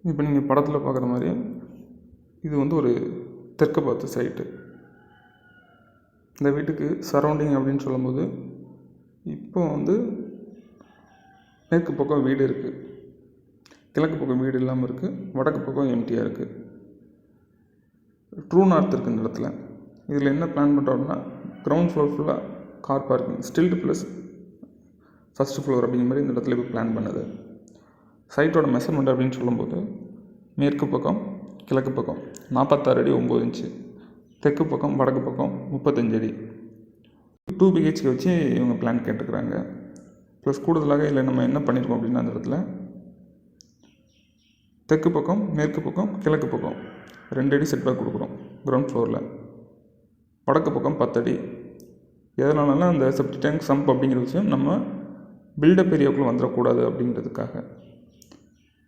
இப்போ நீங்கள் படத்தில் பார்க்குற மாதிரி இது வந்து ஒரு தெற்கு பார்த்த சைட்டு. இந்த வீட்டுக்கு சரௌண்டிங் அப்படின்னு சொல்லும்போது இப்போ வந்து மேற்கு பக்கம் வீடு இருக்குது, கிழக்கு பக்கம் வீடு இல்லாமல் இருக்குது, வடக்கு பக்கம் எம்டியாக இருக்குது. ட்ரூ நார்த் இருக்குது இந்த இடத்துல. இதில் என்ன பிளான் பண்ணுறோம்னா கிரவுண்ட் ஃப்ளோர் ஃபுல்லாக car parking, ஸ்டில்ட் plus first floor அப்படிங்கிற மாதிரி இந்த இடத்துல இப்போ பிளான் பண்ணுது. சைட்டோட மெஷர்மெண்ட் அப்படின்னு சொல்லும்போது மேற்கு பக்கம் கிழக்கு பக்கம் 46 அடி 9 இன்ச்சு, தெற்கு பக்கம் வடக்கு பக்கம் 35 அடி. 2 BHK வச்சு இவங்க பிளான் கேட்டுக்கிறாங்க. ப்ளஸ் கூடுதலாக இதில் நம்ம என்ன பண்ணியிருக்கோம் அப்படின்னா அந்த இடத்துல தெற்கு பக்கம் மேற்கு பக்கம் கிழக்கு பக்கம் 2 அடி செட்பேக் கொடுக்குறோம் கிரவுண்ட் ஃப்ளோரில். வடக்கு பக்கம் 10 அடி. எதனாலனா அந்த செப்டிக் டேங்க் சம்ப் அப்படிங்கிற விஷயம் நம்ம பில்டப் ஏரியாவுக்குள்ளே வந்துடக்கூடாது அப்படிங்கிறதுக்காக.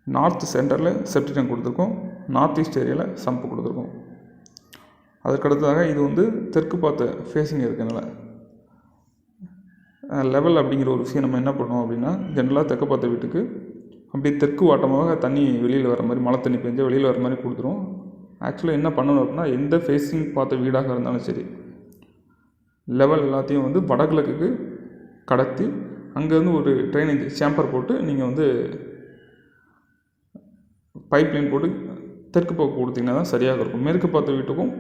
நார்த் சென்டரில் செப்டிக் டேங்க் கொடுத்துருக்கோம், நார்த் ஈஸ்ட் ஏரியாவில் சம்ப் கொடுத்துருக்கோம். அதுக்கடுத்ததாக இது வந்து தெற்கு பார்த்த ஃபேஸிங் இருக்கனால லெவல் அப்படிங்கிற ஒரு விஷயம் நம்ம என்ன பண்ணோம் அப்படின்னா ஜென்ரலாக தெற்கு பார்த்த வீட்டுக்கு அப்படியே தெற்கு வாட்டமாக தண்ணி வெளியில் வர மாதிரி, மழை தண்ணி பெஞ்சால் வெளியில் வர மாதிரி கொடுத்துரும். ஆக்சுவலாக என்ன பண்ணணும் அப்படின்னா எந்த ஃபேஸிங் பார்த்த வீடாக இருந்தாலும் சரி லெவல் எல்லாத்தையும் வந்து வடகிழக்குக்கு கடத்தி அங்கேருந்து ஒரு ட்ரைனேஜ் சேம்பர் போட்டு நீங்கள் வந்து பைப் லைன் போட்டு தெற்கு பக்கம் கொடுத்தீங்கன்னா தான் சரியாக இருக்கும். மேற்கு பார்த்த வீட்டுக்கும்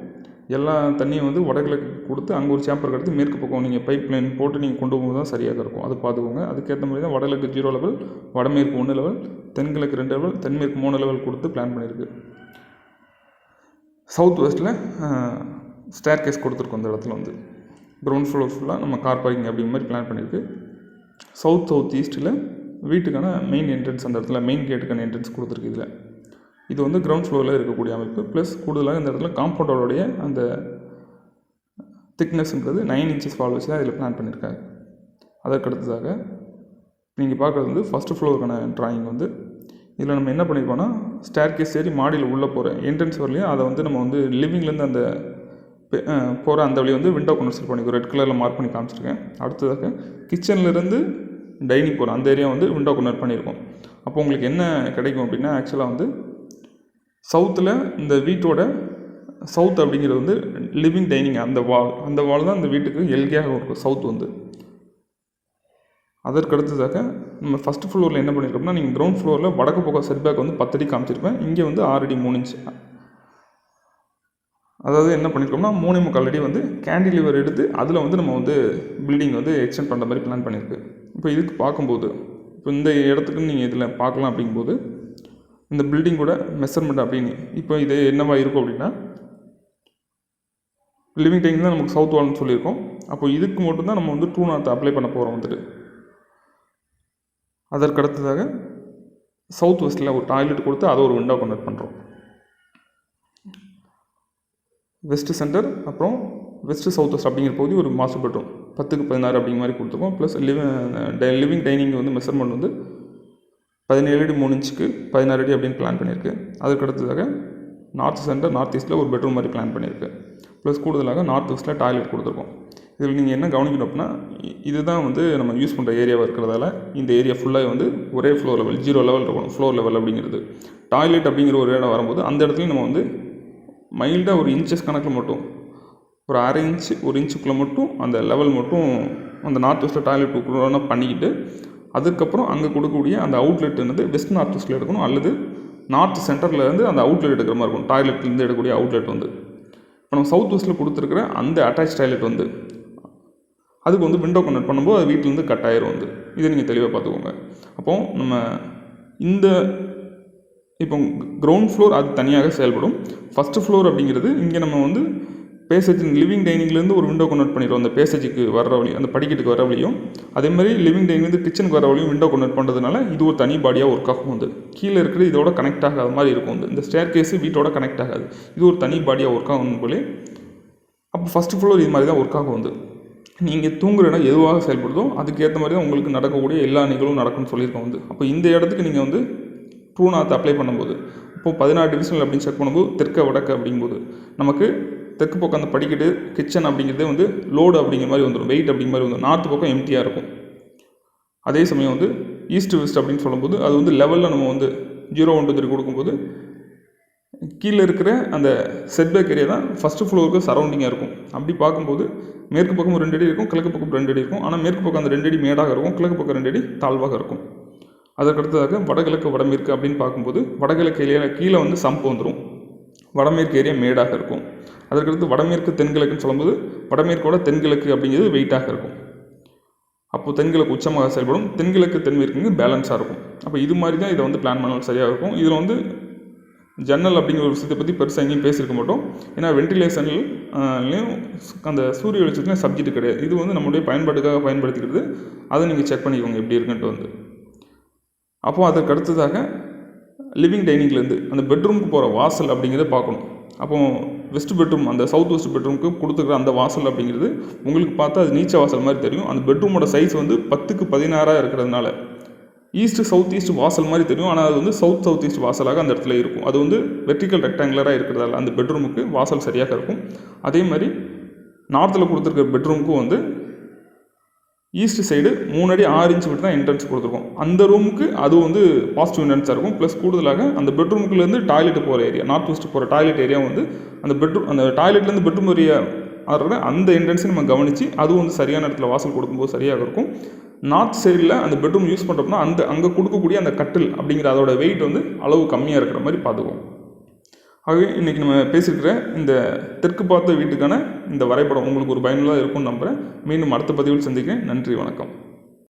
எல்லா தண்ணியும் வந்து வடகிழக்கு கொடுத்து அங்கே ஒரு சேம்பர் கடத்தி மேற்கு பக்கம் நீங்கள் பைப் லைன் போட்டு நீங்கள் கொண்டு போகும்போது தான் சரியாக இருக்கும். அது பார்த்துக்கோங்க. அதுக்கேற்ற மாதிரி தான் வடகிழக்கு 0 லெவல், வடமேற்கு 1 லெவல், தென்கிழக்கு 2 லெவல், தென்மேற்கு 3 லெவல் கொடுத்து பிளான் பண்ணியிருக்கு. சவுத் வெஸ்ட்டில் ஸ்டேர் கேஸ் கொடுத்துருக்கோம். அந்த இடத்துல வந்து கிரவுண்ட் ஃப்ளோர் ஃபுல்லாக நம்ம கார் பார்க்கிங் அப்படிங்கிற மாதிரி பிளான் பண்ணியிருக்கு. சவுத் ஈஸ்ட்டில் வீட்டுக்கான மெயின் என்ட்ரன்ஸ், அந்த இடத்துல மெயின் கேட்டுக்கான என்ட்ரன்ஸ் கொடுத்துருக்கு. இதில் இது வந்து கிரவுண்ட் ஃப்ளோரில் இருக்கக்கூடிய அமைப்பு. ப்ளஸ் கூடுதலாக இந்த இடத்துல காம்பவுண்டோடைய அந்த திக்னஸ்ன்றது 9 இன்ச்சஸ் வால் வச்சு தான் இதில் பிளான் பண்ணியிருக்காங்க. அதற்கடுத்ததாக நீங்கள் பார்க்குறது வந்து ஃபஸ்ட்டு ஃப்ளோருக்கான ட்ராயிங் வந்து இதில் நம்ம என்ன பண்ணியிருக்கோன்னா ஸ்டேர் கேஸ் ஏறி மாடியில் உள்ளே போகிற என்ட்ரன்ஸ் வரலையும் அதை வந்து நம்ம வந்து லிவிங்லேருந்து அந்த போகிற அந்த வழி வந்து விண்டோ கன்வர்ட் பண்ணியிருக்கோம். ரெட் கலரில் மார்க் பண்ணி காமிச்சிருக்கேன். அடுத்ததாக கிச்சன்லேருந்து டைனிங் போகிற அந்த ஏரியா வந்து விண்டோ கன்வர்ட் பண்ணியிருக்கோம். அப்போ உங்களுக்கு என்ன கிடைக்கும் அப்படின்னா ஆக்சுவலாக வந்து சவுத்தில் இந்த வீட்டோட சவுத் அப்படிங்கிறது வந்து லிவிங் டைனிங் அந்த வால் தான் இந்த வீட்டுக்கு எல்கையாக இருக்கும் சவுத் வந்து. அதற்கடுத்ததாக நம்ம ஃபஸ்ட் ஃப்ளோரில் என்ன பண்ணியிருக்கோம்னா நீங்கள் கிரவுண்ட் ஃப்ளோரில் வடக்கு பக்கம் செட்பேக் வந்து 10 அடி காமிச்சிருப்பேன். இங்கே வந்து 6 அடி 3 இன்ச்சு. அதாவது என்ன பண்ணியிருக்கோம்னா 3.25 அடி வந்து கேண்டிலிவர் எடுத்து அதில் வந்து நம்ம வந்து பில்டிங் வந்து எக்ஸ்டெண்ட் பண்ணுற மாதிரி பிளான் பண்ணியிருக்கு. இப்போ இதுக்கு பார்க்கும்போது இப்போ இந்த இடத்துக்கு நீங்கள் இதில் பார்க்கலாம் அப்படிங்கும்போது இந்த பில்டிங்கோட மெஷர்மெண்ட் அப்படின்னு இப்போ இது என்னவா இருக்கும் அப்படின்னா லிவிங் டைனிங் தான் நமக்கு சவுத் வால்னு சொல்லியிருக்கோம். அப்போ இதுக்கு மட்டும்தான் நம்ம வந்து ட்ரூ நார்த் அப்ளை பண்ண போகிறோம் வந்துட்டு. அதற்கடுத்ததாக சவுத் வெஸ்ட்டில் ஒரு டாய்லெட் கொடுத்து அதை ஒரு விண்டோ கன்வெர்ட் பண்ணுறோம். வெஸ்ட்டு சென்டர் அப்புறம் வெஸ்ட்டு சவுத் வெஸ்ட் அப்படிங்கிற பகுதி ஒரு மாஸ்டர் பெட்ரூம் 10க்கு 16 அப்படிங்கிற மாதிரி கொடுத்துருக்கோம். ப்ளஸ் லிவிங் டைனிங் வந்து மெஷர்மெண்ட் வந்து 17 அடி 3 இன்ச்சுக்கு 16 அடி அப்படின்னு பிளான் பண்ணியிருக்கு. அதுக்கடுத்ததாக நார்த் சென்டர் நார்த் ஈஸ்ட்டில் ஒரு பெட்ரூம் மாதிரி பிளான் பண்ணியிருக்கு. ப்ளஸ் கூடுதலாக நார்த் வெஸ்ட்டில் டாய்லெட் கொடுத்துருக்கோம். இதில் நீங்கள் என்ன கவனிக்கணும் அப்படின்னா இதுதான் வந்து நம்ம யூஸ் பண்ணுற ஏரியாவாக இருக்கிறதால இந்த ஏரியா ஃபுல்லாக வந்து ஒரே ஃப்ளோர் லெவல் 0 லெவல் இருக்கணும். ஃப்ளோர் லெவல் அப்படிங்கிறது டாய்லெட் அப்படிங்கிற ஒரு இடம் வரும்போது அந்த இடத்துலையும் நம்ம வந்து மைல்டாக ஒரு இன்ச்சஸ் கணக்கில் மட்டும் ஒரு 1/2 இன்ச்சு 1 இன்ச்சுக்குள்ளே மட்டும் அந்த லெவல் மட்டும் அந்த நார்த் வெஸ்ட்டில் டாய்லெட் கொடுக்கணும் பண்ணிக்கிட்டு அதுக்கப்புறம் அங்கே கொடுக்கக்கூடிய அந்த அவுட்லெட் வந்து வெஸ்ட் நார்த் வெஸ்ட்டில் எடுக்கணும் அல்லது நார்த் சென்டரில் இருந்து அந்த அவுட்லெட் எடுக்கிற மாதிரி இருக்கும். டாய்லெட்லேருந்து எடுக்கக்கூடிய அவுட்லெட் வந்து இப்போ நம்ம சவுத் வெஸ்ட்டில் கொடுத்துருக்குற அந்த அட்டாச் டாய்லெட் வந்து அதுக்கு வந்து விண்டோ கன்வெர்ட் பண்ணும்போது அது வீட்டிலேருந்து கட் ஆயிரும் வந்து. இதை நீங்கள் தெளிவாக பார்த்துக்கோங்க. அப்போது நம்ம இந்த இப்போ கிரவுண்ட் ஃப்ளோர் அது தனியாக செயல்படும். ஃபஸ்ட்டு ஃப்ளோர் அப்படிங்கிறது இங்கே நம்ம வந்து பேசேஜ் லிவிங் டைனிங்லேருந்து ஒரு விண்டோ கன்வெர்ட் பண்ணிடுவோம். அந்த பேசேஜுக்கு வர வழி அந்த படிக்கட்டுக்கு வர வழியும் அதேமாதிரி லிவிங் டைனிங்லேருந்து கிச்சனுக்கு வர வழியும் விண்டோ கன்வெர்ட் பண்ணுறதுனால இது ஒரு தனி பாடியாக ஒர்க் ஆகும் வந்து. கீழே இருக்கிறது இதோட கனெக்ட் ஆகாத மாதிரி இருக்கும் வந்து. இந்த ஸ்டேர் கேஸு வீட்டோட கனெக்ட் ஆகாது. இது ஒரு தனி பாடியாக ஒர்க் ஆகும் போலே. அப்போ ஃபஸ்ட்டு ஃப்ளோர் இது மாதிரி தான் ஒர்க் ஆகும் வந்து. நீங்கள் தூங்குற இடம் எதுவாக செயல்படுதோ அதுக்கேற்ற மாதிரி தான் உங்களுக்கு நடக்கக்கூடிய எல்லா நிகழ்வும் நடக்கும்னு சொல்லியிருக்கோம் வந்து. அப்போ இந்த இடத்துக்கு நீங்கள் வந்து ட்ரூ நார்த் அப்ளை பண்ணும்போது இப்போது 16 டிவிஷனல் அப்படின்னு செக் பண்ணும்போது தெற்கு வடக்கு அப்படிங்கும்போது நமக்கு தெற்கு பக்கம் அந்த படிக்கட்டு கிச்சன் அப்படிங்கிறதே வந்து லோடு அப்படிங்கிற மாதிரி வந்துடும், வெயிட் அப்படிங்கிற மாதிரி வந்துடும். நார்த்து பக்கம் எம்டியாக இருக்கும். அதே சமயம் வந்து ஈஸ்ட் வெஸ்ட் அப்படின்னு சொல்லும்போது அது வந்து லெவலில் நம்ம வந்து 0, 1, 2, 3 கொடுக்கும்போது கீழே இருக்கிற அந்த செட்பேக் ஏரியா தான் ஃபஸ்ட்டு ஃப்ளோருக்கு சரௌண்டிங்காக இருக்கும். அப்படி பார்க்கும்போது மேற்கு பக்கம் 2 அடி இருக்கும், கிழக்கு பக்கம் 2 அடி இருக்கும். ஆனால் மேற்கு பக்கம் அந்த 2 அடி மேடாக இருக்கும், கிழக்கு பக்கம் 2 அடி தாழ்வாக இருக்கும். அதற்கடுத்ததாக வடகிழக்கு வடமேற்கு அப்படின்னு பார்க்கும்போது வடகிழக்கு ஏரியா கீழே வந்து சம்ப் வந்துடும், வடமேற்கு ஏரியா மேடாக இருக்கும். அதற்கடுத்து வடமேற்கு தென்கிழக்குன்னு சொல்லும்போது வடமேற்கோட தென்கிழக்கு அப்படிங்கிறது வெயிட்டாக இருக்கும். அப்போது தென்கிழக்கு உச்சமாக செயல்படும், தென்கிழக்கு தென்மேற்குங்க பேலன்ஸாக இருக்கும். அப்போ இது மாதிரி தான் இதை வந்து பிளான் பண்ணாலும் சரியாக இருக்கும். இதில் வந்து ஜன்னல் அப்படிங்கிற ஒரு விஷயத்தை பற்றி பெருசாக எங்கேயும் பேசியிருக்க மாட்டோம். ஏன்னா வென்டிலேஷன்லையும் அந்த சூரிய வெளிச்சத்துலையும் சப்ஜெக்ட் கிடையாது. இது வந்து நம்மளுடைய பயன்பாட்டுக்காக பயன்படுத்திக்கிறது. அதை நீங்கள் செக் பண்ணிக்கோங்க எப்படி இருக்குன்ட்டு வந்து. அப்போது அதற்கு அடுத்ததாக லிவிங் டைனிங்லேருந்து அந்த பெட்ரூமுக்கு போகிற வாசல் அப்படிங்கிறத பார்க்கணும். அப்போது வெஸ்ட் பெட்ரூம், அந்த சவுத் வெஸ்ட் பெட்ரூமுக்கு கொடுத்துக்கிற அந்த வாசல் அப்படிங்கிறது உங்களுக்கு பார்த்தா அது நீச்ச வாசல் மாதிரி தெரியும். அந்த பெட்ரூமோட சைஸ் வந்து 10க்கு 16 இருக்கிறதுனால ஈஸ்ட்டு சவுத் ஈஸ்ட் வாசல் மாதிரி தெரியும். ஆனால் அது வந்து சவுத் ஈஸ்ட் வாசலாக அந்த இடத்துல இருக்கும். அது வந்து வெர்டிக்கல் ரெக்டாங்குலராக இருக்கிறதால அந்த பெட்ரூமுக்கு வாசல் சரியாக இருக்கும். அதே மாதிரி நார்த்தில் கொடுத்துருக்க பெட்ரூமுக்கும் வந்து ஈஸ்ட் சைடு 3 அடி 6 இன்ச் விட்டு தான் என்ட்ரன்ஸ் கொடுத்துருக்கோம். அந்த ரூமுக்கு அது வந்து பாசிட்டிவ் என்ட்ரன்ஸாக இருக்கும். ப்ளஸ் கூடுதலாக அந்த பெட்ரூமுக்குலேருந்து டாய்லெட் போகிற ஏரியா, நார்த் வெஸ்ட் போகிற டாய்லெட் ஏரியா வந்து அந்த டாய்லெட்லேருந்து பெட்ரூம் ஏரியா ஆடுற அந்த என்ட்ரன்ஸை நம்ம கவனித்து அதுவும் வந்து சரியான இடத்துல வாசல் கொடுக்கும்போது சரியாக இருக்கும். நார்த் சைடில் அந்த பெட்ரூம் யூஸ் பண்ணுறோம்னா அங்கே கொடுக்கக்கூடிய அந்த கட்டில் அப்படிங்கிற அதோட வெயிட் வந்து அளவு கம்மியாக இருக்கிற மாதிரி பார்த்துக்குவோம். ஆகவே இன்றைக்கி நம்ம பேசியிருக்கிற இந்த தெற்கு பார்த்த வீட்டுக்கான இந்த வரைபடம் உங்களுக்கு ஒரு பயனுள்ளதாக இருக்கும்னு நம்புகிறேன். மீண்டும் அடுத்த பதிவில் சந்திக்கிறேன். நன்றி, வணக்கம்.